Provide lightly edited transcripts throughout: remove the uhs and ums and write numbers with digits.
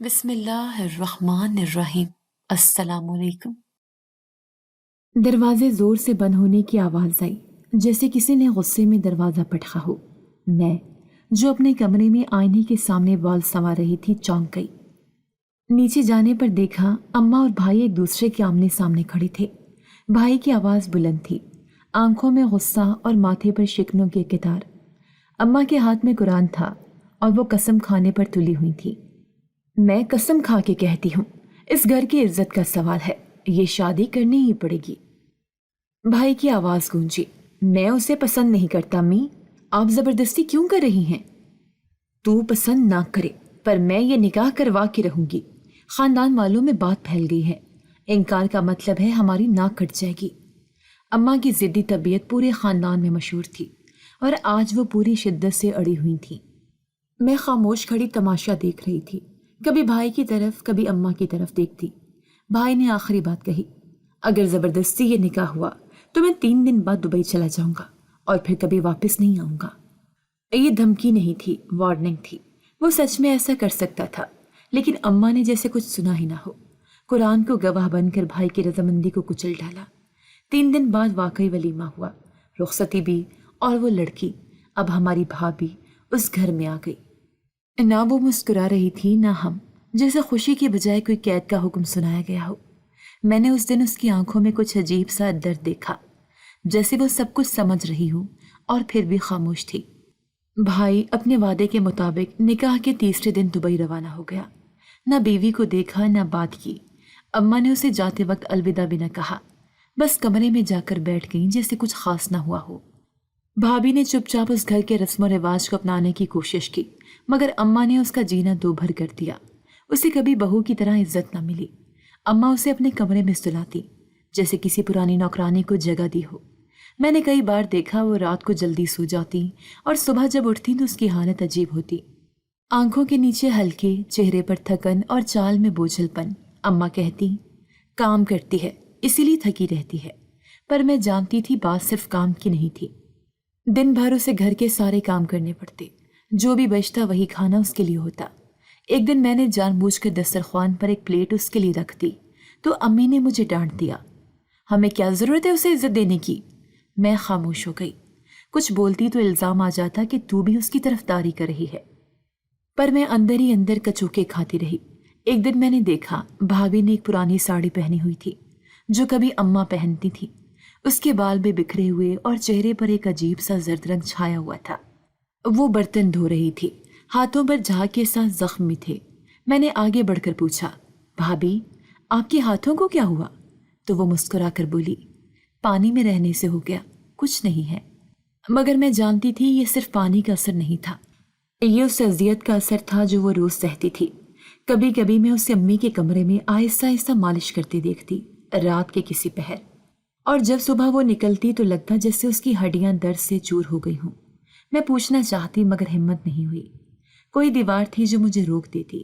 بسم اللہ الرحمن الرحیم۔ السلام علیکم۔ دروازے زور سے بند ہونے کی آواز آئی، جیسے کسی نے غصے میں دروازہ پٹخا ہو۔ میں جو اپنے کمرے میں آئینے کے سامنے بال سنوار رہی تھی چونک گئی۔ نیچے جانے پر دیکھا اماں اور بھائی ایک دوسرے کے آمنے سامنے کھڑے تھے۔ بھائی کی آواز بلند تھی، آنکھوں میں غصہ اور ماتھے پر شکنوں کے قطار۔ اماں کے ہاتھ میں قرآن تھا اور وہ قسم کھانے پر تلی ہوئی تھی۔ میں قسم کھا کے کہتی ہوں، اس گھر کی عزت کا سوال ہے، یہ شادی کرنی ہی پڑے گی۔ بھائی کی آواز گونجی، میں اسے پسند نہیں کرتا امی، آپ زبردستی کیوں کر رہی ہیں؟ تو پسند نہ کرے پر میں یہ نکاح کروا کے رہوں گی۔ خاندان والوں میں بات پھیل گئی ہے، انکار کا مطلب ہے ہماری ناک کٹ جائے گی۔ اماں کی ضدی طبیعت پورے خاندان میں مشہور تھی اور آج وہ پوری شدت سے اڑی ہوئی تھی۔ میں خاموش کھڑی تماشا دیکھ رہی تھی، کبھی بھائی کی طرف کبھی اماں کی طرف دیکھتی۔ بھائی نے آخری بات کہی، اگر زبردستی یہ نکاح ہوا تو میں 3 دن بعد دبئی چلا جاؤں گا اور پھر کبھی واپس نہیں آؤں گا۔ یہ دھمکی نہیں تھی، وارننگ تھی۔ وہ سچ میں ایسا کر سکتا تھا، لیکن اماں نے جیسے کچھ سنا ہی نہ ہو، قرآن کو گواہ بن کر بھائی کی رضامندی کو کچل ڈالا۔ 3 دن بعد واقعی ولیمہ ہوا، رخصتی بھی، اور وہ لڑکی، اب ہماری بھابھی، اس گھر میں آ گئی۔ نہ وہ مسکرا رہی تھی نہ ہم، جیسے خوشی کے بجائے کوئی قید کا حکم سنایا گیا ہو۔ میں نے اس دن اس کی آنکھوں میں کچھ عجیب سا درد دیکھا، جیسے وہ سب کچھ سمجھ رہی ہو اور پھر بھی خاموش تھی۔ بھائی اپنے وعدے کے مطابق نکاح کے تیسرے دن دبئی روانہ ہو گیا۔ نہ بیوی کو دیکھا نہ بات کی۔ اماں نے اسے جاتے وقت الوداع بھی نہ کہا، بس کمرے میں جا کر بیٹھ گئیں جیسے کچھ خاص نہ ہوا ہو۔ بھابھی نے چپ چاپ اس گھر کے رسم و رواج کو اپنانے کی کوشش کی، مگر اماں نے اس کا جینا دو بھر کر دیا۔ اسے کبھی بہو کی طرح عزت نہ ملی۔ اماں اسے اپنے کمرے میں سلاتی، جیسے کسی پرانی نوکرانی کو جگہ دی ہو۔ میں نے کئی بار دیکھا وہ رات کو جلدی سو جاتی اور صبح جب اٹھتی تو اس کی حالت عجیب ہوتی، آنکھوں کے نیچے ہلکے، چہرے پر تھکن اور چال میں بوجھل پن۔ اماں کہتی، کام کرتی ہے اسی لیے تھکی رہتی ہے، پر میں جانتی تھی بات صرف کام کی نہیں تھی۔ دن بھر اسے گھر کے سارے کام کرنے پڑتے، جو بھی بچتا وہی کھانا اس کے لیے ہوتا۔ ایک دن میں نے جان بوجھ کر دسترخوان پر ایک پلیٹ اس کے لیے رکھ دی تو امی نے مجھے ڈانٹ دیا، ہمیں کیا ضرورت ہے اسے عزت دینے کی؟ میں خاموش ہو گئی۔ کچھ بولتی تو الزام آ جاتا کہ تو بھی اس کی طرفداری کر رہی ہے، پر میں اندر ہی اندر کچوکے کھاتی رہی۔ ایک دن میں نے دیکھا بھابھی نے ایک پرانی ساڑی پہنی ہوئی تھی جو کبھی اماں پہنتی تھی۔ اس کے بال بھی بکھرے ہوئے اور چہرے پر ایک عجیب سا زرد رنگ چھایا ہوا تھا۔ وہ برتن دھو رہی تھی، ہاتھوں پر جھاگ کے ساتھ زخم بھی تھے۔ میں نے آگے بڑھ کر پوچھا، بھابھی آپ کے ہاتھوں کو کیا ہوا؟ تو وہ مسکرا کر بولی، پانی میں رہنے سے ہو گیا، کچھ نہیں ہے۔ مگر میں جانتی تھی یہ صرف پانی کا اثر نہیں تھا، یہ اس اذیت کا اثر تھا جو وہ روز سہتی تھی۔ کبھی کبھی میں اسے امی کے کمرے میں آہستہ آہستہ مالش کرتے دیکھتی، رات کے کسی پہر، اور جب صبح وہ نکلتی تو لگتا جیسے اس کی ہڈیاں درد سے چور ہو گئی ہوں۔ میں پوچھنا چاہتی مگر ہمت نہیں ہوئی، کوئی دیوار تھی جو مجھے روک دیتی۔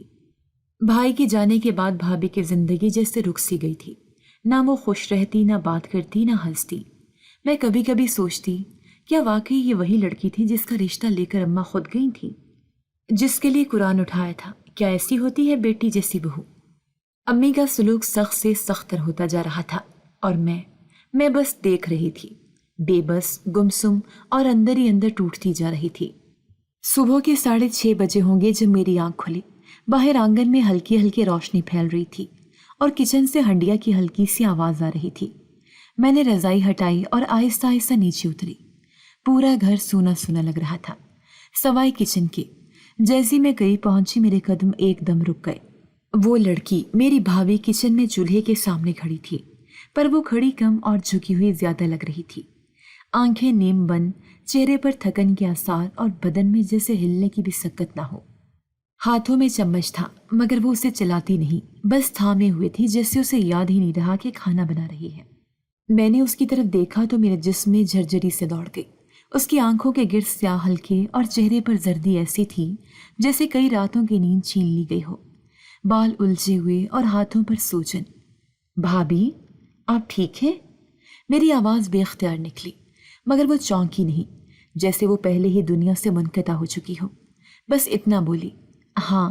بھائی کے جانے کے بعد بھابھی کی زندگی جیسے رک سی گئی تھی، نہ وہ خوش رہتی، نہ بات کرتی، نہ ہنستی۔ میں کبھی کبھی سوچتی، کیا واقعی یہ وہی لڑکی تھی جس کا رشتہ لے کر اماں خود گئی تھی، جس کے لیے قرآن اٹھایا تھا؟ کیا ایسی ہوتی ہے بیٹی جیسی بہو؟ امی کا سلوک سخت سے سختر ہوتا جا رہا تھا اور میں بس دیکھ رہی تھی، بے بس، گمسم اور اندر ہی اندر ٹوٹتی جا رہی تھی۔ صبح کے 6:30 بجے ہوں گے جب میری آنکھ کھلی۔ باہر آنگن میں ہلکی ہلکی روشنی پھیل رہی تھی اور کچن سے ہنڈیا کی ہلکی سی آواز آ رہی تھی۔ میں نے رضائی ہٹائی اور آہستہ آہستہ نیچے اتری۔ پورا گھر سونا سونا لگ رہا تھا سوائے کچن کے۔ جیسی میں قریب پہنچی میرے قدم ایک دم رک گئے۔ وہ لڑکی، میری بھابھی، کچن میں چولہے کے سامنے کھڑی تھی، پر وہ کھڑی کم اور جھکی ہوئی زیادہ لگ رہی تھی۔ آنکھیں نیم بند، چہرے پر تھکن کے آثار اور بدن میں جیسے ہلنے کی بھی سکت نہ ہو۔ ہاتھوں میں چمچ تھا مگر وہ اسے چلاتی نہیں، بس تھامے ہوئے تھی، جیسے اسے یاد ہی نہیں رہا کہ کھانا بنا رہی ہے۔ میں نے اس کی طرف دیکھا تو میرے جسم میں جھرجھری سے دوڑ گئی۔ اس کی آنکھوں کے گرد سیاہ ہلکے اور چہرے پر زردی ایسی تھی جیسے کئی راتوں کی نیند چھین لی گئی ہو، بال الجھے ہوئے اور ہاتھوں پر سوجن۔ بھابھی آپ ٹھیک ہیں؟ میری آواز بے اختیار نکلی، مگر وہ چونکی نہیں، جیسے وہ پہلے ہی دنیا سے منقطع ہو چکی ہو۔ بس اتنا بولی، ہاں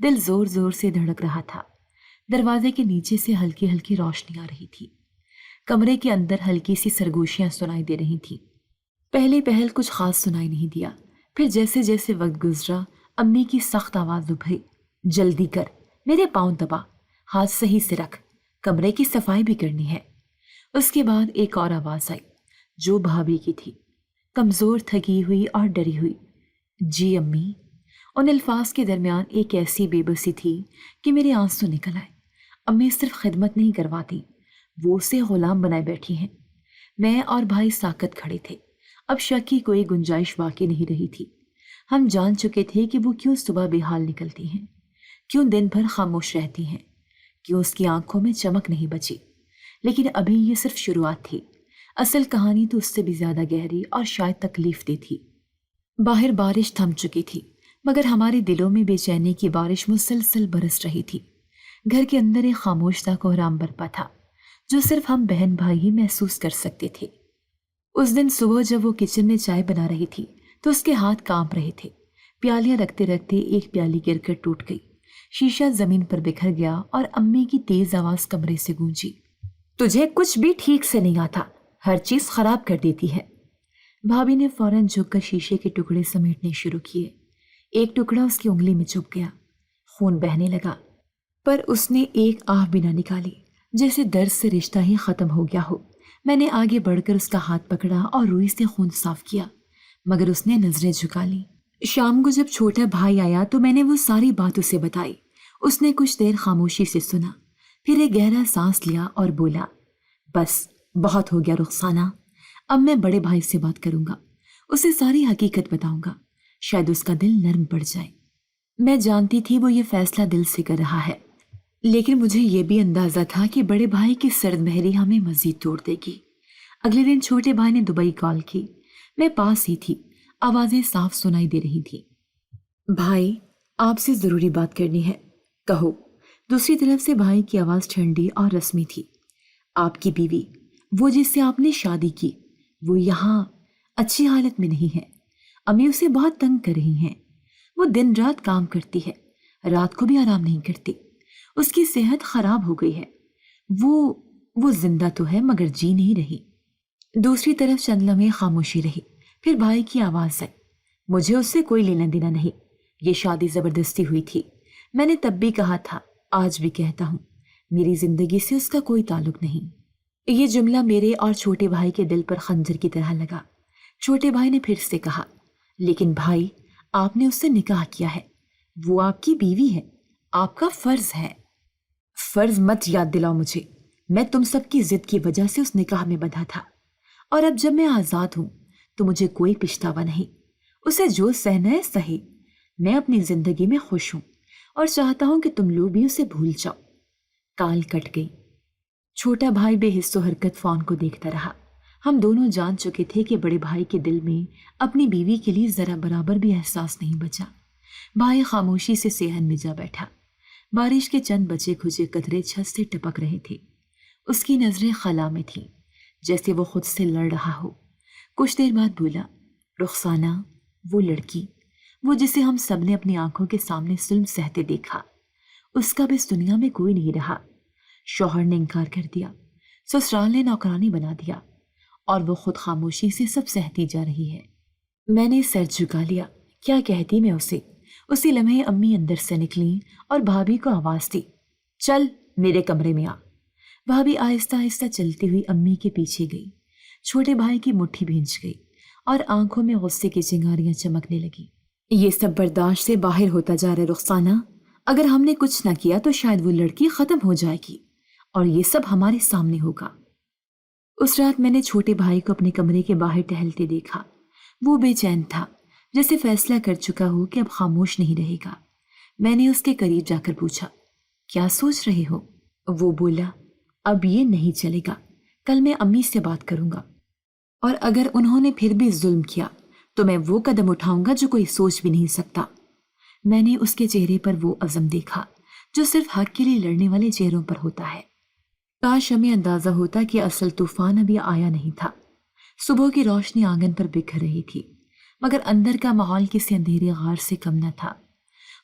دل زور زور سے دھڑک رہا تھا۔ دروازے کے نیچے سے ہلکی ہلکی روشنی آ رہی تھی۔ کمرے کے اندر ہلکی سی سرگوشیاں سنائی دے رہی تھیں۔ پہلے پہل کچھ خاص سنائی نہیں دیا، پھر جیسے جیسے وقت گزرا امی کی سخت آواز ابھری، جلدی کر، میرے پاؤں دبا، ہاتھ صحیح سے رکھ، کمرے کی صفائی بھی کرنی ہے۔ اس کے بعد ایک اور آواز آئی جو بھابھی کی تھی، کمزور، تھکی ہوئی اور ڈری ہوئی۔ جی امی۔ ان الفاظ کے درمیان ایک ایسی بے بسی تھی کہ میرے آنسو نکل آئے۔ امی صرف خدمت نہیں کرواتی، وہ اسے غلام بنائے بیٹھی ہیں۔ میں اور بھائی ساکت کھڑے تھے۔ اب شک کی کوئی گنجائش باقی نہیں رہی تھی۔ ہم جان چکے تھے کہ وہ کیوں صبح بے حال نکلتی ہیں، کیوں دن بھر خاموش رہتی ہیں، کیوں اس کی آنکھوں میں چمک نہیں بچی۔ لیکن ابھی یہ صرف شروعات تھی، اصل کہانی تو اس سے بھی زیادہ گہری اور شاید تکلیف دہ تھی۔ باہر بارش تھم چکی تھی، مگر ہمارے دلوں میں بے چینی کی بارش مسلسل برس رہی تھی۔ گھر کے اندر ایک خاموش سا کوہرام برپا تھا جو صرف ہم بہن بھائی ہی محسوس کر سکتے تھے۔ اس دن صبح جب وہ کچن میں چائے بنا رہی تھی تو اس کے ہاتھ کانپ رہے تھے۔ پیالیاں رکھتے رکھتے ایک پیالی گر کر ٹوٹ گئی، شیشہ زمین پر بکھر گیا اور امی کی تیز آواز کمرے سے گونجی، تجھے کچھ بھی ٹھیک سے نہیں آتا، ہر چیز خراب کر دیتی ہے۔ بھابھی نے فوراً جھک کر شیشے کے ٹکڑے سمیٹنے شروع کیے۔ ایک ٹکڑا اس کی انگلی میں چبھ گیا، خون بہنے لگا، پر اس نے ایک آہ بھی نہ نکالی، جیسے درد سے رشتہ ہی ختم ہو گیا ہو۔ میں نے آگے بڑھ کر اس کا ہاتھ پکڑا اور روئی سے خون صاف کیا، مگر اس نے نظریں جھکا لی۔ شام کو جب چھوٹا بھائی آیا تو میں نے وہ ساری بات اسے بتائی۔ اس نے کچھ دیر خاموشی سے سنا، پھر ایک گہرا سانس لیا اور بولا، بس بہت ہو گیا رخسانہ، اب میں بڑے بھائی سے بات کروں گا، اسے ساری حقیقت بتاؤں گا، شاید اس کا دل نرم پڑ جائے۔ میں جانتی تھی وہ یہ فیصلہ دل سے کر رہا ہے، لیکن مجھے یہ بھی اندازہ تھا کہ بڑے بھائی کی سرد مہری ہمیں مزید توڑ دے گی۔ اگلے دن چھوٹے بھائی نے دبئی کال کی، میں پاس ہی تھی، آوازیں صاف سنائی دے رہی تھی، بھائی آپ سے ضروری بات کرنی ہے، کہو۔ دوسری طرف سے بھائی کی آواز ٹھنڈی اور رسمی تھی، آپ کی بیوی، وہ جس سے آپ نے شادی کی، وہ یہاں اچھی حالت میں نہیں ہے، امی اسے بہت تنگ کر رہی ہیں، وہ دن رات کام کرتی ہے، رات کو بھی آرام نہیں کرتی، اس کی صحت خراب ہو گئی ہے، وہ زندہ تو ہے مگر جی نہیں رہی۔ دوسری طرف چند لمحے خاموشی رہی، پھر بھائی کی آواز آئی، مجھے اس سے کوئی لینا دینا نہیں، یہ شادی زبردستی ہوئی تھی، میں نے تب بھی کہا تھا، آج بھی کہتا ہوں، میری زندگی سے اس کا کوئی تعلق نہیں۔ یہ جملہ میرے اور چھوٹے بھائی کے دل پر خنجر کی طرح لگا۔ چھوٹے بھائی نے پھر سے کہا، لیکن بھائی آپ نے اس سے نکاح کیا ہے، وہ آپ کی بیوی ہے، آپ کا فرض ہے۔ فرض مت یاد دلاؤ مجھے، میں تم سب کی ضد کی وجہ سے اس نکاح میں بندھا تھا، اور اب جب میں آزاد ہوں تو مجھے کوئی پچھتاوا نہیں، اسے جو سہنا ہے سہے، میں اپنی زندگی میں خوش ہوں اور چاہتا ہوں کہ تم لوگ بھی اسے بھول جاؤ۔ کال کٹ گئی۔ چھوٹا بھائی بے حس و حرکت فون کو دیکھتا رہا۔ ہم دونوں جان چکے تھے کہ بڑے بھائی کے دل میں اپنی بیوی کے لیے ذرا برابر بھی احساس نہیں بچا۔ بھائی خاموشی سے صحن میں جا بیٹھا۔ بارش کے چند بچے کھجے قطرے چھت سے ٹپک رہے تھے۔ اس کی نظریں خلا میں تھیں، جیسے وہ خود سے لڑ رہا ہو۔ کچھ دیر بعد بولا، رخسانہ، وہ لڑکی، وہ جسے ہم سب نے اپنی آنکھوں کے سامنے ظلم سہتے دیکھا، اس کا بھی اس دنیا میں کوئی نہیں رہا۔ شوہر نے انکار کر دیا، سسرال نے نوکرانی بنا دیا، اور وہ خود خاموشی سے سب سہتی جا رہی ہے۔ میں نے سر جھکا لیا، کیا کہتی میں اسے؟ اسی لمحے امی اندر سے نکلیں اور بھابھی کو آواز دی، چل میرے کمرے میں آ۔ بھابھی آہستہ آہستہ چلتی ہوئی امی کے پیچھے گئی۔ چھوٹے بھائی کی مٹھی بھینچ گئی اور آنکھوں میں غصے کی چنگاریاں چمکنے لگی۔ یہ سب برداشت سے باہر ہوتا جا رہا رخسانہ، اگر ہم نے کچھ نہ کیا تو شاید وہ لڑکی ختم ہو جائے گی اور یہ سب ہمارے سامنے ہوگا۔ اس رات میں نے چھوٹے بھائی کو اپنے کمرے کے باہر ٹہلتے دیکھا۔ وہ بے چین تھا، جیسے فیصلہ کر چکا ہو کہ اب خاموش نہیں رہے گا۔ میں نے اس کے قریب جا کر پوچھا، کیا سوچ رہے ہو؟ وہ بولا، اب یہ نہیں چلے گا، کل میں امی سے بات کروں گا، اور اگر انہوں نے پھر بھی ظلم کیا تو میں وہ قدم اٹھاؤں گا جو کوئی سوچ بھی نہیں سکتا۔ میں نے اس کے چہرے پر وہ عزم دیکھا جو صرف حق کے لیے لڑنے والے چہروں پر ہوتا ہے۔ کاش ہمیں اندازہ ہوتا کہ اصل طوفان ابھی آیا نہیں تھا۔ صبح کی روشنی آنگن پر بکھر رہی تھی، مگر اندر کا ماحول کسی اندھیرے غار سے کم نہ تھا۔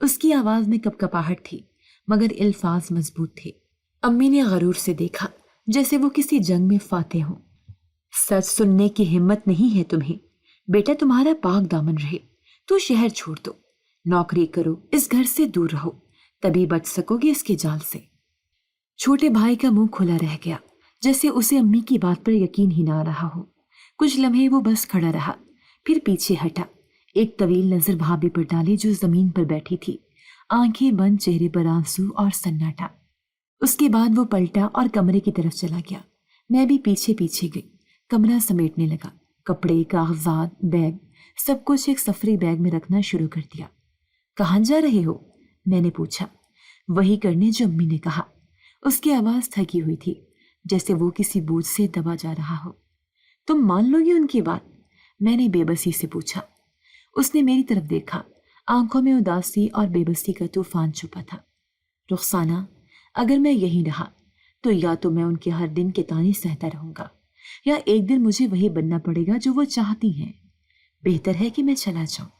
اس کی آواز میں کپکپاہٹ تھی مگر الفاظ مضبوط تھے۔ امی نے غرور سے دیکھا جیسے وہ کسی جنگ میں فاتح ہوں۔ سچ سننے کی ہمت نہیں ہے تمہیں؟ بیٹا تمہارا پاک دامن رہے تو شہر چھوڑ دو، نوکری کرو، اس گھر سے دور رہو، تبھی بچ سکو گے اس کے جال سے۔ چھوٹے بھائی کا منہ کھلا رہ گیا جیسے اسے امی کی بات پر یقین ہی نہ آ رہا ہو۔ کچھ لمحے وہ بس کھڑا رہا، پھر پیچھے ہٹا، ایک طویل نظر بھابھی پر ڈالی جو زمین پر بیٹھی تھی، آنکھیں بند، چہرے پر آنسو اور سناٹا۔ اس کے بعد وہ پلٹا اور کمرے کی طرف چلا گیا۔ میں بھی پیچھے پیچھے گئی، کمرہ سمیٹنے لگا، کپڑے، کاغذات، بیگ، سب کچھ ایک سفری بیگ میں رکھنا شروع کر دیا۔ کہاں جا رہے ہو؟ میں نے پوچھا، وہی کرنے جو امی نے کہا۔ اس کی آواز تھکی ہوئی تھی جیسے وہ کسی بوجھ سے دبا جا رہا ہو۔ تم مان لو گی ان کی بات؟ میں نے بے بسی سے پوچھا۔ اس نے میری طرف دیکھا، آنکھوں میں اداسی اور بے بسی کا طوفان چھپا تھا۔ رخسانہ، اگر میں یہیں رہا تو یا تو میں ان کے ہر دن کے طعنے سہتا رہوں گا یا ایک دن مجھے وہی بننا پڑے گا جو وہ چاہتی ہیں۔ بہتر ہے کہ میں چلا جاؤں۔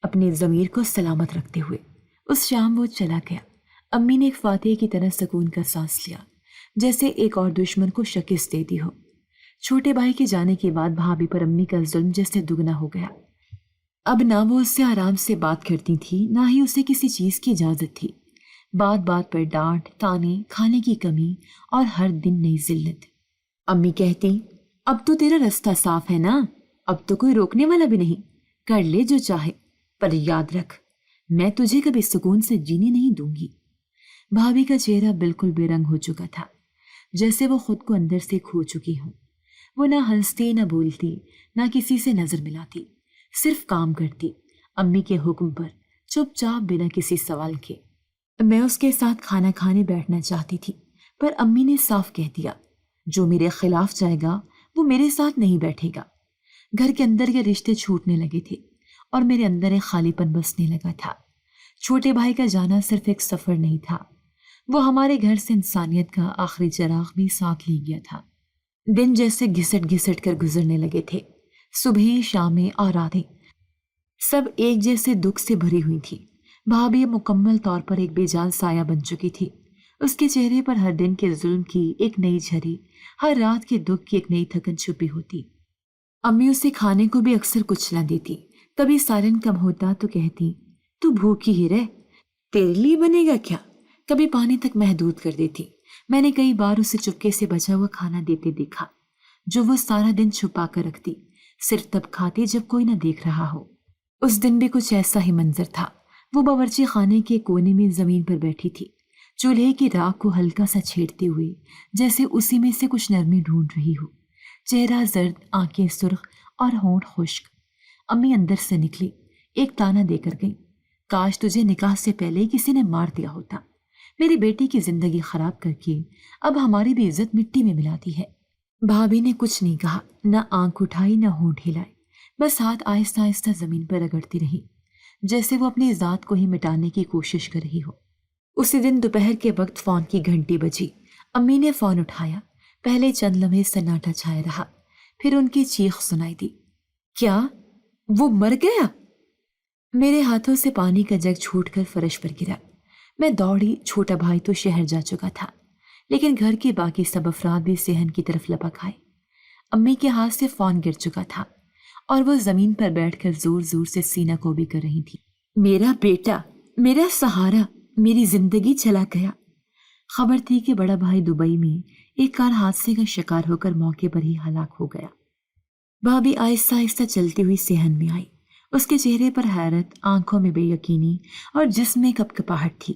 اپنے ضمیر کو سلامت رکھتے ہوئے اس شام وہ چلا گیا۔ امی نے ایک فاتح کی طرح سکون کا سانس لیا، جیسے ایک اور دشمن کو شکست دے دی ہو۔ چھوٹے بھائی کے جانے کے بعد بھابھی پر امی کا ظلم جیسے دگنا ہو گیا۔ اب نہ وہ اس سے آرام سے بات کرتی تھی، نہ ہی اسے کسی چیز کی اجازت تھی۔ بات بات پر ڈانٹ، تانے، کھانے کی کمی اور ہر دن نئی ذلت۔ امی کہتی، اب تو تیرا رستہ صاف ہے نا، اب تو کوئی روکنے والا بھی نہیں، کر لے جو چاہے، پر یاد رکھ میں تجھے کبھی سکون سے جینے نہیں دوں گی۔ بھابھی کا چہرہ بالکل بے رنگ ہو چکا تھا، جیسے وہ خود کو اندر سے کھو چکی ہوں۔ وہ نہ ہنستی، نہ بولتی، نہ کسی سے نظر ملاتی، صرف کام کرتی، امی کے حکم پر، چپ چاپ بنا کسی سوال کے۔ میں اس کے ساتھ کھانا کھانے بیٹھنا چاہتی تھی، پر امی نے صاف کہہ دیا، جو میرے خلاف جائے گا وہ میرے ساتھ نہیں بیٹھے گا۔ گھر کے اندر کے رشتے چھوٹنے لگے تھے اور میرے اندر ایک خالی پن بسنے لگا تھا۔ چھوٹے بھائی کا جانا صرف ایک سفر نہیں تھا، وہ ہمارے گھر سے انسانیت کا آخری چراغ بھی ساتھ لے گیا تھا۔ دن جیسے گھسٹ گھسٹ کر گزرنے لگے تھے، صبح، شامیں اور راتیں سب ایک جیسے دکھ سے بھری ہوئی تھی۔ بھابھی مکمل طور پر ایک بے جان سایہ بن چکی تھی۔ اس کے چہرے پر ہر دن کے ظلم کی ایک نئی جھری، ہر رات کے دکھ کی ایک نئی تھکن چھپی ہوتی۔ امی اسے کھانے کو بھی اکثر کچھ نہ دیتی، کبھی سالن کم ہوتا تو کہتی، تو بھوکی ہی رہ، تیرے لیے بنے گا کیا؟ کبھی پانی تک محدود کر دیتی۔ میں نے کئی بار اسے چپکے سے بچا ہوا کھانا دیتے دیکھا، جو وہ سارا دن چھپا کر رکھتی، صرف تب کھاتی جب کوئی نہ دیکھ رہا ہو۔ اس دن بھی کچھ ایسا ہی منظر تھا۔ وہ باورچی خانے کے کونے میں زمین پر بیٹھی تھی، چولہے کی راکھ کو ہلکا سا چھیڑتے ہوئے، جیسے اسی میں سے کچھ نرمی ڈھونڈ رہی ہو۔ چہرہ زرد، آنکھیں سرخ اور ہونٹ خشک۔ امی اندر سے نکلی، ایک تانا دے کر گئی، کاش تجھے نکاح سے پہلے ہی کسی نے مار دیا ہوتا، میری بیٹی کی زندگی خراب کر کے اب ہماری بھی عزت مٹی میں ملاتی ہے۔ بھابھی نے کچھ نہیں کہا، نہ آنکھ اٹھائی، نہ ہونٹ ہلائے، بس ہاتھ آہستہ آہستہ زمین پر رگڑتی رہی، جیسے وہ اپنی ذات کو ہی مٹانے کی کوشش کر رہی ہو۔ اسی دن دوپہر کے وقت فون کی گھنٹی بجی۔ امی نے فون اٹھایا، پہلے چند لمحے سناٹا چھایا رہا، پھر ان کی چیخ سنائی دی، کیا وہ مر گیا؟ میرے ہاتھوں سے پانی کا جگ چھوٹ کر فرش پر گرا۔ میں دوڑی، چھوٹا بھائی تو شہر جا چکا تھا، لیکن گھر کے باقی سب افراد بھی صحن کی طرف لپک آئے۔ امی کے ہاتھ سے فون گر چکا تھا اور وہ زمین پر بیٹھ کر زور زور سے سینہ کوبی کر رہی تھی۔ میرا بیٹا، میرا سہارا، میری زندگی چلا گیا۔ خبر تھی کہ بڑا بھائی دبئی میں ایک کار حادثے کا شکار ہو کر موقع پر ہی ہلاک ہو گیا۔ بھابھی آہستہ آہستہ چلتی ہوئی صحن میں آئی، اس کے چہرے پر حیرت، آنکھوں میں بے یقینی اور جسم میں کپکپاہٹ تھی۔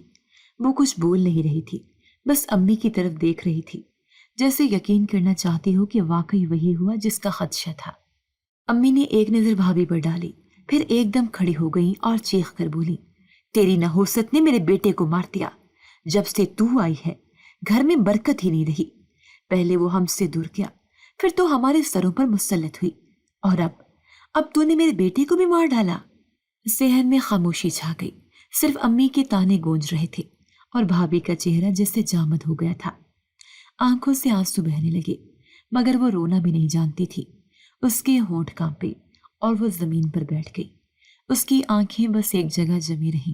وہ کچھ بول نہیں رہی تھی، بس امی کی طرف دیکھ رہی تھی، جیسے یقین کرنا چاہتی ہو کہ واقعی وہی ہوا جس کا خدشہ تھا۔ امی نے ایک نظر بھابھی پر ڈالی، پھر ایک دم کھڑی ہو گئی اور چیخ کر بولی، تیری نحوست نے میرے بیٹے کو مار دیا۔ جب سے تو آئی ہے گھر میں برکت ہی نہیں رہی۔ پہلے وہ ہم سے دور گیا، پھر تو ہمارے سروں پر مسلط ہوئی، اور اب تو نے میرے بیٹے کو بھی مار ڈالا۔ صحن میں خاموشی چھا گئی، صرف امی کے تانے گونج رہے تھے اور بھابھی کا چہرہ جیسے جامد ہو گیا تھا۔ آنکھوں سے آنسو بہنے لگے، مگر وہ رونا بھی نہیں جانتی تھی۔ اس کے ہونٹ کانپے اور وہ زمین پر بیٹھ گئی۔ اس کی آنکھیں بس ایک جگہ جمی رہیں۔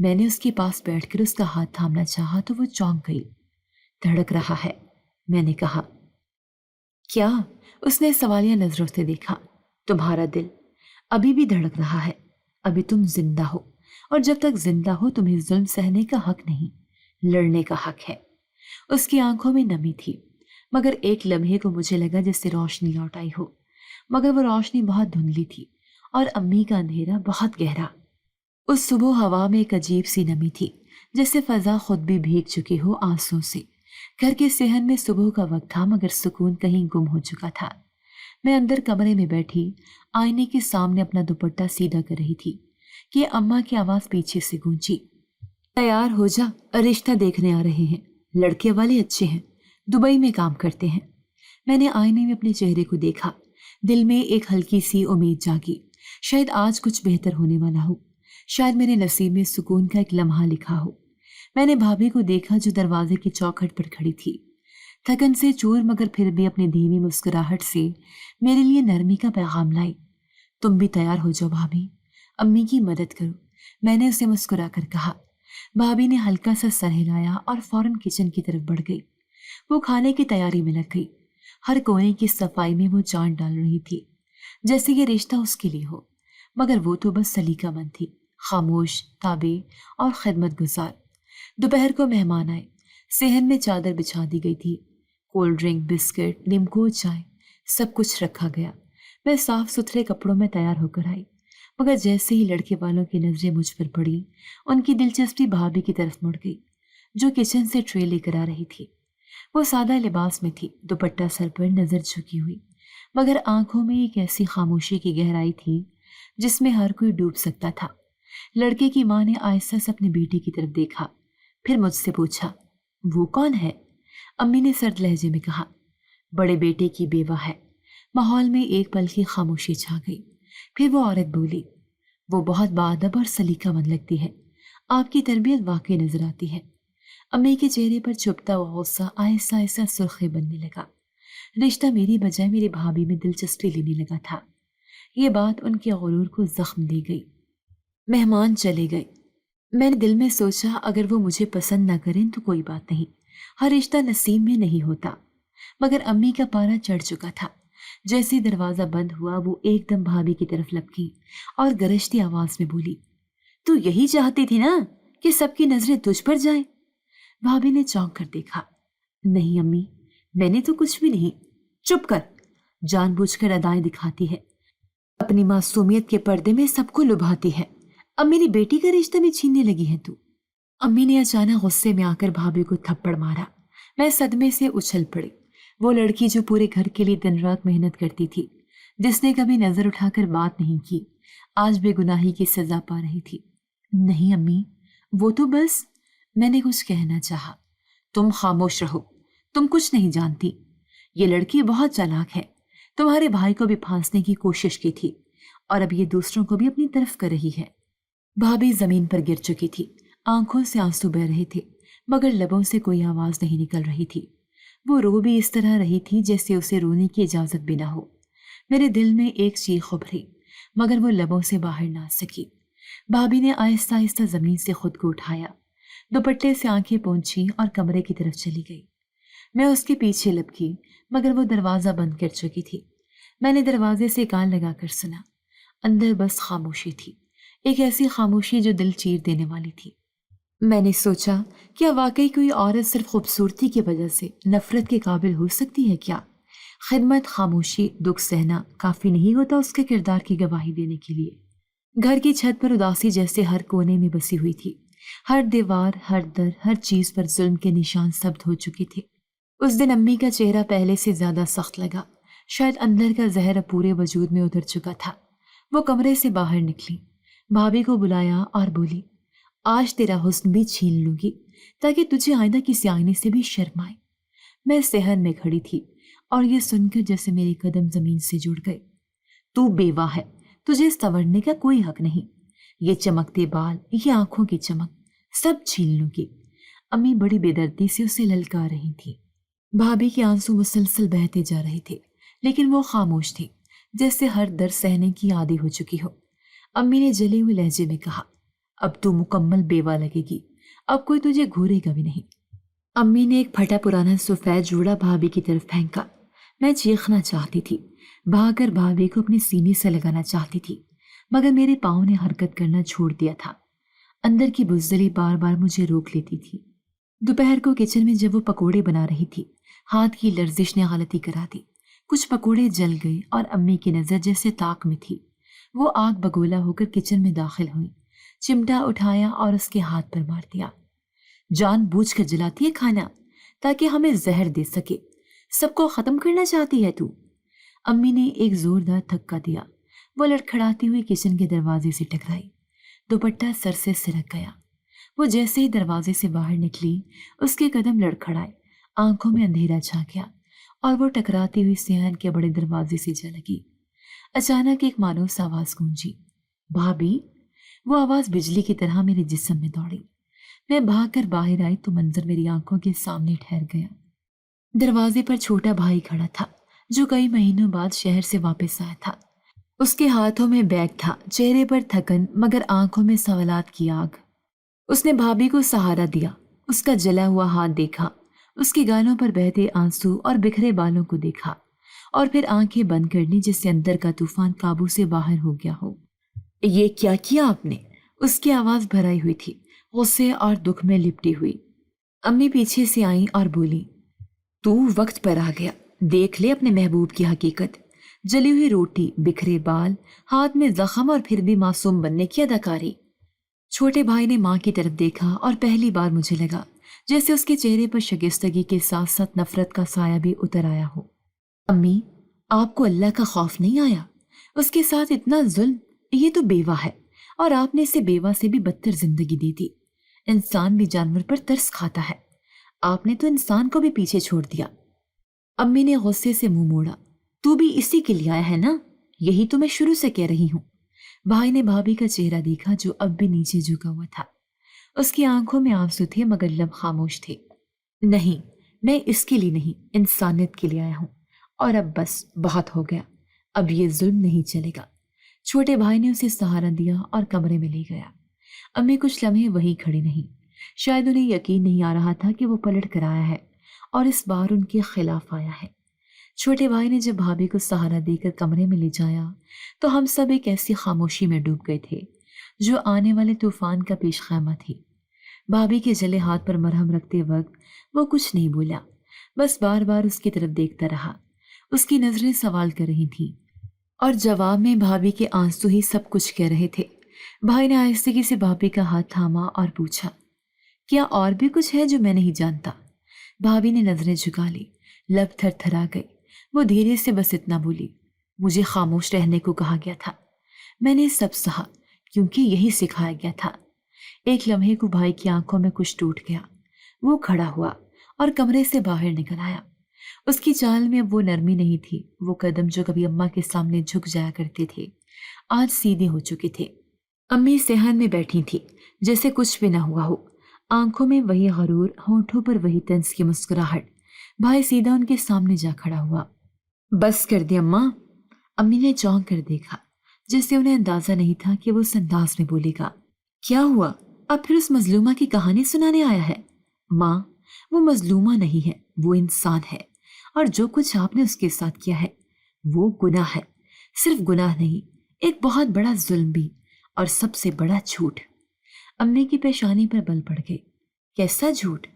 میں نے اس کے پاس بیٹھ کر اس کا ہاتھ تھامنا چاہا تو وہ چونک گئی۔ دھڑک رہا ہے، میں نے کہا۔ کیا؟ اس نے سوالیہ نظروں سے دیکھا۔ تمہارا دل ابھی بھی دھڑک رہا ہے، ابھی تم زندہ ہو، اور جب تک زندہ ہو تمہیں ظلم سہنے کا حق نہیں، لڑنے کا حق ہے۔ اس کی آنکھوں میں نمی تھی، مگر ایک لمحے کو مجھے لگا جس سے روشنی لوٹ آئی ہو، مگر وہ روشنی بہت دھندلی تھی اور امی کا اندھیرا بہت گہرا۔ اس صبح ہوا میں ایک عجیب سی نمی تھی، جیسے فضا خود بھی بھیگ چکی ہو آنسوں سے۔ گھر کے صحن میں صبح کا وقت تھا، مگر سکون کہیں گم ہو چکا تھا۔ میں اندر کمرے میں بیٹھی آئینے کے سامنے اپنا دوپٹہ سیدھا کر رہی تھی کہ اماں کی آواز پیچھے سے گونجی۔ تیار ہو جا، رشتہ دیکھنے آ رہے ہیں، لڑکے والے اچھے ہیں، دبئی میں کام کرتے ہیں۔ میں نے آئینے میں اپنے چہرے کو دیکھا، دل میں ایک ہلکی سی امید جاگی، شاید آج کچھ بہتر ہونے والا ہو، شاید میرے نصیب میں سکون کا ایک لمحہ لکھا ہو۔ میں نے بھابھی کو دیکھا جو دروازے کی چوکھٹ پر کھڑی تھی، تھکن سے چور مگر پھر بھی اپنی دھیمی مسکراہٹ سے میرے لیے نرمی کا پیغام لائی۔ تم بھی تیار ہو جاؤ بھابھی، امی کی مدد کرو، میں نے اسے مسکرا کر کہا۔ بھابھی نے ہلکا سا سر ہلایا اور فوراً کچن کی طرف بڑھ گئی۔ وہ کھانے کی تیاری میں لگ گئی، ہر کونے کی صفائی میں وہ جان ڈال رہی تھی، جیسے یہ رشتہ اس کے لیے ہو، مگر وہ تو بس سلیقہ مند تھی، خاموش، تابع اور خدمت گزار۔ دوپہر کو مہمان آئے، صحن میں چادر بچھا دی گئی تھی، کولڈ ڈرنک، بسکٹ، لیمکو، چائے، سب کچھ رکھا گیا۔ میں صاف ستھرے کپڑوں میں تیار ہو کر آئی، مگر جیسے ہی لڑکے والوں کی نظریں مجھ پر پڑی، ان کی دلچسپی بھابھی کی طرف مڑ گئی، جو کچن سے ٹرے لے کر آ رہی تھی۔ وہ سادہ لباس میں تھی، دوپٹہ سر پر، نظر جھکی ہوئی، مگر آنکھوں میں ایک ایسی خاموشی کی گہرائی تھی جس میں ہر کوئی ڈوب سکتا تھا۔ لڑکے کی ماں نے آہستہ سے اپنی بیٹی کی طرف دیکھا، پھر مجھ سے پوچھا، وہ کون ہے؟ امی نے سرد لہجے میں کہا، بڑے بیٹے کی بیوہ ہے۔ ماحول میں ایک پل کی خاموشی چھا گئی، پھر وہ عورت بولی، وہ بہت باادب اور سلیقہ مند لگتی ہے، آپ کی تربیت واقعی نظر آتی ہے۔ امی کے چہرے پر چھپتا ہوا غصہ آہستہ آہستہ سرخی بننے لگا۔ رشتہ میری بجائے میری بھابھی میں دلچسپی لینے لگا تھا۔ یہ بات ان کے غرور کو زخم دے گئی۔ مہمان چلے گئے۔ میں نے دل میں سوچا، اگر وہ مجھے پسند نہ کریں تو کوئی بات نہیں، ہر رشتہ نصیب میں نہیں ہوتا۔ مگر امی کا پارا چڑھ چکا تھا۔ جیسے دروازہ بند ہوا وہ ایک دم بھابھی کی طرف لپکی اور گرجتی آواز میں بولی، تو یہی چاہتی تھی نا کہ سب کی نظریں تجھ پر جائیں؟ بھابھی نے چونک کر دیکھا۔ نہیں امی، میں نے تو کچھ بھی نہیں۔ چپ کر، جان بوجھ کر ادائیں دکھاتی ہے، اپنی معصومیت کے پردے میں سب کو لبھاتی ہے۔ اب میری بیٹی کا رشتہ بھی چھیننے لگی ہے تو؟ امی نے اچانک غصے میں آ کر بھابھی کو تھپڑ مارا۔ میں صدمے سے اچھل پڑی۔ وہ لڑکی جو پورے گھر کے لیے دن رات محنت کرتی تھی، جس نے کبھی نظر اٹھا کر بات نہیں کی، آج بے گناہی کی سزا پا رہی تھی۔ نہیں امی، وہ تو بس… میں نے کچھ کہنا چاہا۔ تم خاموش رہو، تم کچھ نہیں جانتی۔ یہ لڑکی بہت چالاک ہے، تمہارے بھائی کو بھی پھانسنے کی کوشش کی تھی، اور اب یہ دوسروں کو بھی اپنی طرف کر رہی ہے۔ بھابھی زمین پر گر چکی تھی، آنکھوں سے آنسو بہہ رہے تھے، مگر لبوں سے کوئی آواز نہیں نکل رہی تھی۔ وہ رو بھی اس طرح رہی تھی جیسے اسے رونے کی اجازت بھی نہ ہو۔ میرے دل میں ایک چیخ ابھری، مگر وہ لبوں سے باہر نہ آ سکی۔ بھابھی نے آہستہ آہستہ زمین سے خود کو اٹھایا، دوپٹے سے آنکھیں پونچھی اور کمرے کی طرف چلی گئی۔ میں اس کے پیچھے لپکی، مگر وہ دروازہ بند کر چکی تھی۔ میں نے دروازے سے کان لگا کر سنا، اندر بس خاموشی تھی، ایک ایسی خاموشی جو دل چیر دینے والی تھی۔ میں نے سوچا، کیا واقعی کوئی عورت صرف خوبصورتی کی وجہ سے نفرت کے قابل ہو سکتی ہے کیا؟ خدمت، خاموشی، دکھ سہنا کافی نہیں ہوتا اس کے کردار کی گواہی دینے کے لیے۔ گھر کی چھت پر اداسی جیسے ہر کونے میں بسی ہوئی تھی، ہر دیوار، ہر در، ہر چیز پر ظلم کے نشان ثبت ہو چکے تھے۔ اس دن امی کا چہرہ پہلے سے زیادہ سخت لگا، شاید اندر کا زہر اب پورے وجود میں اتر چکا تھا۔ وہ کمرے سے باہر نکلی، بھابھی کو بلایا اور بولی، آج تیرا حسن بھی چھین لوں گی تاکہ تجھے آئندہ کسی آئینے سے بھی شرم آئے۔ میں صحن میں کھڑی تھی اور یہ سن کر جیسے میرے قدم زمین سے جڑ گئے۔ تو بیوہ ہے، تجھے سنورنے کا کوئی حق نہیں۔ یہ چمکتے بال، یہ آنکھوں کی چمک، سب چھین لوں گی۔ امی بڑی بے دردی سے اسے للکار رہی تھی۔ بھابھی کے آنسو مسلسل بہتے جا رہے تھے، لیکن وہ خاموش تھی، جیسے ہر درد سہنے کی عادی ہو چکی ہو۔ امی نے جلے ہوئے لہجے میں کہا، اب تو مکمل بیوہ لگے گی، اب کوئی تجھے گھورے گا بھی نہیں۔ امی نے ایک پھٹا پرانا سفید جوڑا بھابھی کی طرف پھینکا۔ میں چیخنا چاہتی تھی، بھاگ کر بھابھی کو اپنے سینے سے لگانا چاہتی تھی، مگر میرے پاؤں نے حرکت کرنا چھوڑ دیا تھا۔ اندر کی بزدلی بار بار مجھے روک لیتی تھی۔ دوپہر کو کچن میں جب وہ پکوڑے بنا رہی تھی، ہاتھ کی لرزش نے غلطی کرا دی۔ کچھ پکوڑے جل گئے اور امی کی نظر جیسے طاق میں تھی۔ وہ آگ بگولا ہو کر کچن میں داخل ہوئی، چمٹا اٹھایا اور اس کے ہاتھ پر مار دیا۔ جان بوجھ کر جلاتی ہے کھانا تاکہ ہمیں زہر دے سکے، سب کو ختم کرنا چاہتی ہے تو؟ امی نے ایک زوردار دھکا دیا۔ وہ لڑکھڑاتی ہوئی کچن کے دروازے سے ٹکرائی، دوپٹہ سر سے سرک گیا۔ وہ جیسے ہی دروازے سے باہر نکلی، اس کے قدم لڑکھڑائے، آنکھوں میں اندھیرا چھا گیا اور وہ ٹکراتی ہوئی صحن کے بڑے دروازے سے جا لگی۔ اچانک ایک مانوس آواز گونجی، بھابھی! وہ آواز بجلی کی طرح میرے جسم میں دوڑی۔ میں بھاگ کر باہر آئی تو منظر میری آنکھوں کے سامنے ٹھہر گیا۔ دروازے پر چھوٹا بھائی کھڑا تھا جو کئی مہینوں بعد شہر سے واپس آیا تھا۔ اس کے ہاتھوں میں بیگ تھا، چہرے پر تھکن مگر آنکھوں میں سوالات کی آگ۔ اس نے بھابھی کو سہارا دیا، اس کا جلا ہوا ہاتھ دیکھا، اس کے گالوں پر بہتے آنسو اور بکھرے بالوں کو دیکھا، اور پھر آنکھیں بند کر لی جس سے اندر کا طوفان قابو سے باہر ہو گیا ہو۔ یہ کیا کیا آپ نے؟ اس کی آواز بھرائی ہوئی تھی، غصے اور دکھ میں لپٹی ہوئی۔ امی پیچھے سے آئیں اور بولی، تو وقت پر آ گیا، دیکھ لے اپنے محبوب کی حقیقت، جلی ہوئی روٹی، بکھرے بال، ہاتھ میں زخم اور پھر بھی معصوم بننے کی اداکاری۔ چھوٹے بھائی نے ماں کی طرف دیکھا اور پہلی بار مجھے لگا جیسے اس کے چہرے پر شگفتگی کے ساتھ ساتھ نفرت کا سایہ بھی اتر آیا ہو۔ امی، آپ کو اللہ کا خوف نہیں آیا؟ اس کے ساتھ اتنا ظلم، یہ تو بیوہ ہے اور آپ نے اسے بیوہ سے بھی بدتر زندگی دی تھی۔ انسان بھی جانور پر ترس کھاتا ہے، آپ نے تو انسان کو بھی پیچھے چھوڑ دیا۔ امی نے غصے سے منہ موڑا، تو بھی اسی کے لیے آیا ہے نا؟ یہی تو میں شروع سے کہہ رہی ہوں۔ بھائی نے بھابھی کا چہرہ دیکھا جو اب بھی نیچے جھکا ہوا تھا۔ اس کی آنکھوں میں آنسو تھے مگر لب خاموش تھے۔ نہیں، میں اس کے لیے نہیں، انسانیت کے لیے آیا ہوں، اور اب بس بہت ہو گیا، اب یہ ظلم نہیں چلے گا۔ چھوٹے بھائی نے اسے سہارا دیا اور کمرے میں لے گیا۔ امی کچھ لمحے وہیں کھڑی نہیں، شاید انہیں یقین نہیں آ رہا تھا کہ وہ پلٹ کر آیا ہے اور اس بار ان کے خلاف آیا ہے۔ چھوٹے بھائی نے جب بھابھی کو سہارا دے کر کمرے میں لے جایا تو ہم سب ایک ایسی خاموشی میں ڈوب گئے تھے جو آنے والے طوفان کا پیش خیمہ تھی۔ بھابھی کے جلے ہاتھ پر مرہم رکھتے وقت وہ کچھ نہیں بولا، بس بار بار اس کی طرف دیکھتا رہا۔ اس کی نظریں سوال کر رہی تھیں اور جواب میں بھابھی کے آنسو ہی سب کچھ کہہ رہے تھے۔ بھائی نے آہستگی سے بھابھی کا ہاتھ تھاما اور پوچھا، کیا اور بھی کچھ ہے جو میں نہیں جانتا؟ بھابھی نے نظریں جھکا لی، لب تھر تھرا گئے۔ وہ دھیرے سے بس اتنا بولی، مجھے خاموش رہنے کو کہا گیا تھا، میں نے سب سہا کیونکہ یہی سکھایا گیا تھا۔ ایک لمحے کو بھائی کی آنکھوں میں کچھ ٹوٹ گیا۔ وہ کھڑا ہوا اور کمرے سے باہر نکل آیا۔ اس کی چال میں اب وہ نرمی نہیں تھی، وہ قدم جو کبھی اماں کے سامنے جھک جایا کرتے تھے آج سیدھے ہو چکے تھے۔ امی صحن میں بیٹھی تھی جیسے کچھ بھی نہ ہوا ہو، آنکھوں میں وہی غرور، ہونٹوں پر وہی طنز کی مسکراہٹ۔ بھائی سیدھا ان کے سامنے جا کھڑا ہوا۔ بس کر دی اماں؟ امی نے چونک کر دیکھا جیسے انہیں اندازہ نہیں تھا کہ وہ اس انداز میں بولے گا۔ کیا ہوا؟ اب پھر اس مظلومہ کی کہانی سنانے آیا ہے؟ ماں، وہ مظلومہ نہیں ہے، وہ انسان ہے، اور جو کچھ آپ نے اس کے ساتھ کیا ہے وہ گناہ ہے، صرف گناہ نہیں، ایک بہت بڑا ظلم بھی، اور سب سے بڑا جھوٹ۔ امی کی پیشانی پر بل پڑ گئے۔ کیسا جھوٹ؟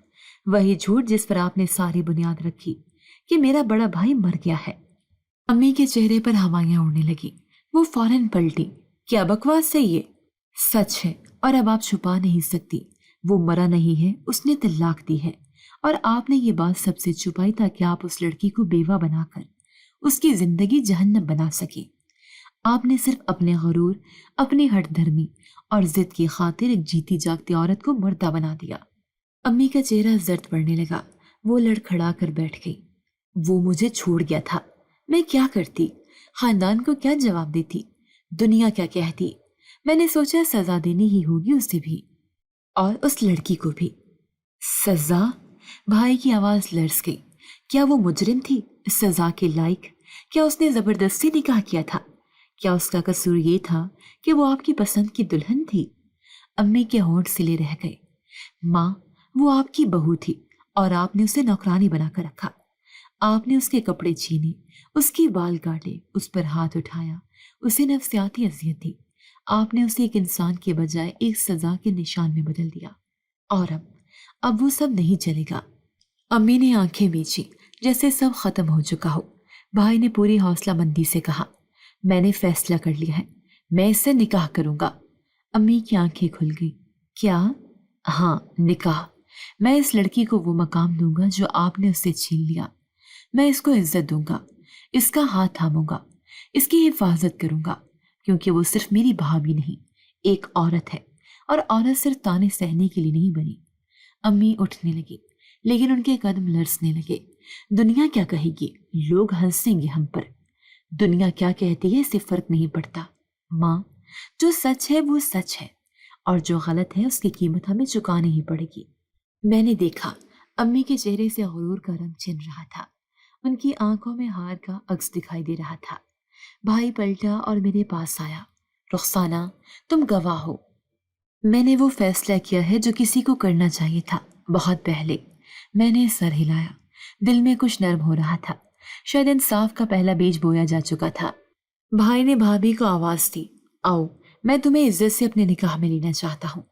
وہی جھوٹ جس پر آپ نے ساری بنیاد رکھی کہ میرا بڑا بھائی مر گیا ہے۔ امی کے چہرے پر ہوائیاں اڑنے لگی، وہ فوراً پلٹی۔ کیا بکواس ہے یہ؟ سچ ہے، اور اب آپ چھپا نہیں سکتی، وہ مرا نہیں ہے، اس نے طلاق دی ہے، اور آپ نے یہ بات سب سے چھپائی تاکہ آپ اس لڑکی کو بیوہ بنا کر اس کی زندگی جہنم بنا سکے۔ آپ نے صرف اپنے غرور، اپنی ہٹ دھرمی اور ضد کی خاطر ایک جیتی جاگتی عورت کو مردہ بنا دیا۔ امی کا چہرہ زرد پڑنے لگا، وہ لڑکھڑا کر بیٹھ گئی۔ وہ مجھے چھوڑ گیا تھا، میں کیا کرتی؟ خاندان کو کیا جواب دیتی؟ دنیا کیا کہتی؟ میں نے سوچا سزا دینی ہی ہوگی اسے بھی، اور اس لڑکی کو بھی۔ سزا؟ بھائی کی آواز لرز گئی۔ کیا وہ مجرم تھی، سزا کے لائق؟ کیا اس نے زبردستی نکاح کیا تھا؟ کیا اس کا قصور یہ تھا کہ وہ آپ کی پسند کی دلہن تھی؟ امی کے ہونٹ سلے رہ گئے۔ ماں، وہ آپ کی بہو تھی اور آپ نے اسے نوکرانی بنا کر رکھا۔ آپ نے اس کے کپڑے چھینے، اس کی بال کاٹے، اس پر ہاتھ اٹھایا، اسے نفسیاتی اذیت دی۔ آپ نے اسے ایک انسان کے بجائے ایک سزا کے نشان میں بدل دیا، اور اب وہ سب نہیں چلے گا۔ امی نے آنکھیں بیچی جیسے سب ختم ہو چکا ہو۔ بھائی نے پوری حوصلہ مندی سے کہا، میں نے فیصلہ کر لیا ہے، میں اس سے نکاح کروں گا۔ امی کی آنکھیں کھل گئی۔ کیا؟ ہاں، نکاح۔ میں اس لڑکی کو وہ مقام دوں گا جو آپ نے اس سے چھین لیا۔ میں اس کو عزت دوں گا، اس کا ہاتھ تھاموں گا، اس کی حفاظت کروں گا، کیونکہ وہ صرف میری بھابھی نہیں، ایک عورت ہے، اور عورت صرف تانے سہنے کے لیے نہیں بنی۔ امی اٹھنے لگی، لیکن ان کے قدم لرزنے لگے۔ دنیا کیا کہے گی؟ لوگ ہنسیں گے ہم پر۔ دنیا کیا کہتی ہے اس سے فرق نہیں پڑتا۔ ماں، جو سچ ہے وہ سچ ہے، اور جو غلط ہے اس کی قیمت ہمیں چکانی ہی پڑے گی۔ میں نے دیکھا امی کے چہرے سے غرور کا رنگ چھن رہا تھا، ان کی آنکھوں میں ہار کا عکس دکھائی دے رہا تھا۔ بھائی پلٹا اور میرے پاس آیا۔ رخسانہ، تم گواہ ہو، میں نے وہ فیصلہ کیا ہے جو کسی کو کرنا چاہیے تھا بہت پہلے۔ میں نے سر ہلایا، دل میں کچھ نرم ہو رہا تھا، شاید انصاف کا پہلا بیج بویا جا چکا تھا۔ بھائی نے بھابھی کو آواز دی، آؤ، میں تمہیں عزت سے اپنے نکاح میں لینا چاہتا ہوں،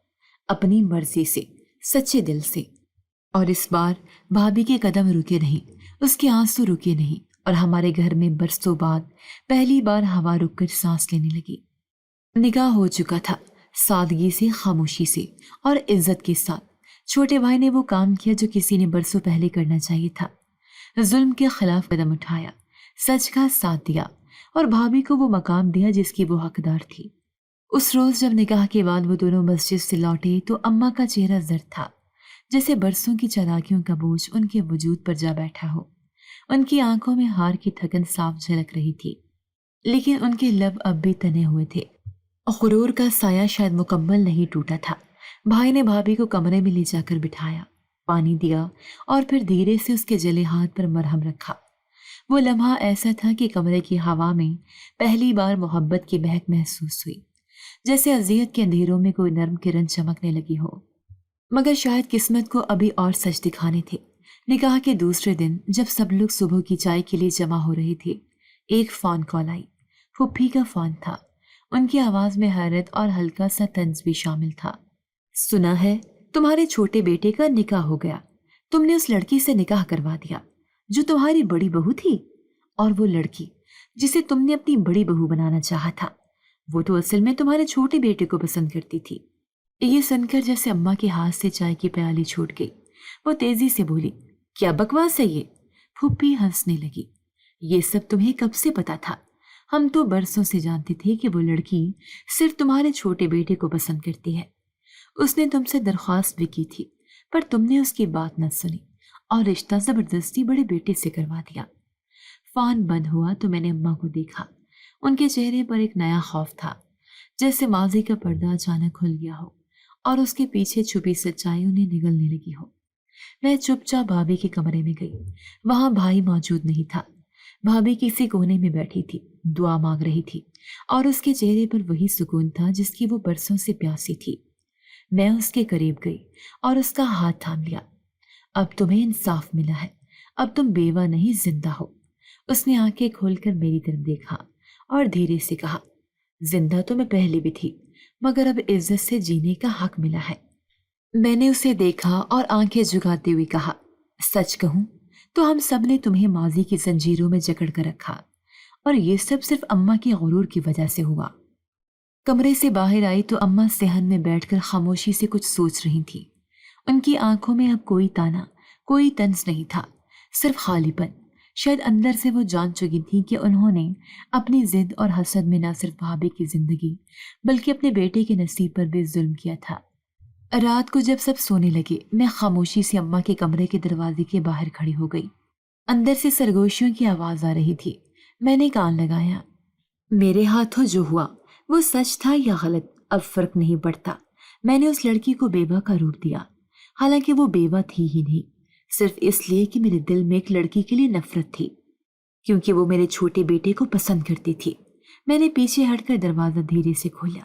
اپنی مرضی سے، سچے دل سے۔ اور اس بار بھابھی کے قدم رکے نہیں، اس کے آنسو رکے نہیں، اور ہمارے گھر میں برسوں بعد پہلی بار ہوا رک کر سانس لینے لگی۔ نکاح ہو چکا تھا، سادگی سے، خاموشی سے، اور عزت کے ساتھ۔ چھوٹے بھائی نے وہ کام کیا جو کسی نے برسوں پہلے کرنا چاہیے تھا، ظلم کے خلاف قدم اٹھایا، سچ کا ساتھ دیا، اور بھابھی کو وہ مقام دیا جس کی وہ حقدار تھی۔ اس روز جب نکاح کے بعد وہ دونوں مسجد سے لوٹے تو اماں کا چہرہ زرد تھا، جیسے برسوں کی چالاکیوں کا بوجھ ان کے وجود پر جا بیٹھا ہو۔ ان کی آنکھوں میں ہار کی تھکن صاف جھلک رہی تھی، لیکن ان کے لب اب بھی تنے ہوئے تھے۔ غرور کا سایہ شاید مکمل نہیں ٹوٹا تھا۔ بھائی نے بھابھی کو کمرے میں لے جا کر بٹھایا، پانی دیا، اور پھر دھیرے سے اس کے جلے ہاتھ پر مرہم رکھا۔ وہ لمحہ ایسا تھا کہ کمرے کی ہوا میں پہلی بار محبت کی مہک محسوس ہوئی، جیسے اذیت کے اندھیروں میں کوئی نرم کرن چمکنے لگی ہو۔ مگر شاید قسمت کو ابھی اور سچ دکھانے تھے۔ نکاح کے دوسرے دن جب سب لوگ صبح کی چائے کے لیے جمع ہو رہے تھے، ایک فون کال آئی۔ پھپھی کا فون تھا۔ ان کی آواز میں حیرت اور ہلکا سا طنز بھی شامل تھا۔ سنا ہے تمہارے چھوٹے بیٹے کا نکاح ہو گیا، تم نے اس لڑکی سے نکاح کروا دیا جو تمہاری بڑی بہو تھی، اور وہ لڑکی جسے تم نے اپنی بڑی بہو بنانا چاہا تھا، وہ تو اصل میں تمہارے چھوٹے بیٹے کو پسند کرتی تھی۔ یہ سن کر جیسے اماں کے ہاتھ سے چائے کی پیالی چھوٹ گئی، وہ تیزی سے بولی، کیا بکواس ہے یہ؟ پھپھی ہنسنے لگی، یہ سب تمہیں کب سے پتا تھا؟ ہم تو برسوں سے جانتے تھے کہ وہ لڑکی صرف تمہارے چھوٹے بیٹے کو پسند کرتی ہے۔ اس نے تم سے درخواست بھی کی تھی، پر تم نے اس کی بات نہ سنی اور رشتہ زبردستی بڑے بیٹے سے کروا دیا۔ فون بند ہوا تو میں نے اماں کو دیکھا، ان کے چہرے پر ایک نیا خوف تھا، جیسے ماضی کا پردہ اچانک کھل گیا ہو اور اس کے پیچھے چھپی سچائی انہیں نگلنے لگی ہو۔ میں چپ چاپ بھابھی کے کمرے میں گئی، وہاں بھائی موجود نہیں تھا۔ بھابھی کسی کونے میں بیٹھی تھی، دعا مانگ رہی تھی، اور اس کے چہرے پر وہی سکون تھا جس کی وہ برسوں سے پیاسی تھی۔ میں اس کے قریب گئی اور اس کا ہاتھ تھام لیا۔ اب تمہیں انصاف ملا ہے، اب تم بیوہ نہیں زندہ ہو۔ اس نے آنکھیں کھول کر میری طرف دیکھا اور دھیرے سے کہا، زندہ تو میں پہلے بھی تھی، مگر اب عزت سے جینے کا حق ملا ہے۔ میں نے اسے دیکھا اور آنکھیں جھکاتے ہوئے کہا، سچ کہوں تو ہم سب نے تمہیں ماضی کی زنجیروں میں جکڑ کر رکھا، اور یہ سب صرف اماں کے غرور کی وجہ سے ہوا۔ کمرے سے باہر آئی تو اماں صحن میں بیٹھ کر خاموشی سے کچھ سوچ رہی تھی۔ ان کی آنکھوں میں اب کوئی تانا، کوئی طنز نہیں تھا، صرف خالی پن۔ شاید اندر سے وہ جان چکی تھی کہ انہوں نے اپنی ضد اور حسد میں نہ صرف بھابھی کی زندگی بلکہ اپنے بیٹے کے نصیب پر بھی ظلم کیا تھا۔ رات کو جب سب سونے لگے، میں خاموشی سے اماں کے کمرے کے دروازے کے باہر کھڑی ہو گئی۔ اندر سے سرگوشیوں کی آواز آ رہی تھی۔ میں نے کان لگایا۔ میرے ہاتھوں جو ہوا وہ سچ تھا یا غلط اب فرق نہیں پڑتا۔ میں نے اس لڑکی کو بیوہ کا روپ دیا، حالانکہ وہ بیوہ تھی ہی نہیں، صرف اس لیے کہ میرے دل میں ایک لڑکی کے لیے نفرت تھی، کیونکہ وہ میرے چھوٹے بیٹے کو پسند کرتی تھی۔ میں نے پیچھے ہٹ کر دروازہ دھیرے سے کھولا۔